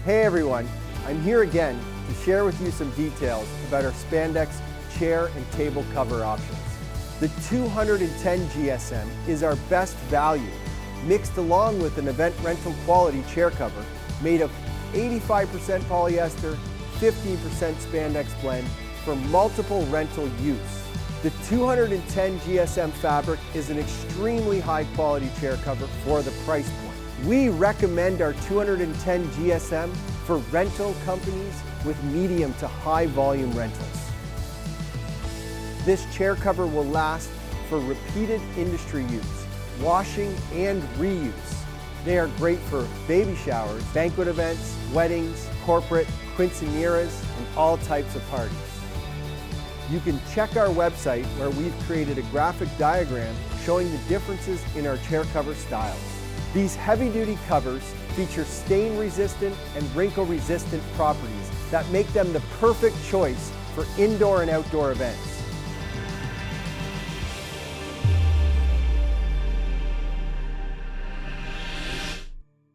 Hey everyone, I'm here again to share with you some details about our Spandex chair and table cover options. The 210 GSM is our best value, mixed along with an event rental quality chair cover made of 85% polyester, 15% spandex blend for multiple rental use. The 210 GSM fabric is an extremely high quality chair cover for the price point. We recommend our 210 GSM for rental companies with medium to high volume rentals. This chair cover will last for repeated industry use, washing and reuse. They are great for baby showers, banquet events, weddings, corporate, quinceañeras, and all types of parties. You can check our website where we've created a graphic diagram showing the differences in our chair cover styles. These heavy-duty covers feature stain-resistant and wrinkle-resistant properties that make them the perfect choice for indoor and outdoor events.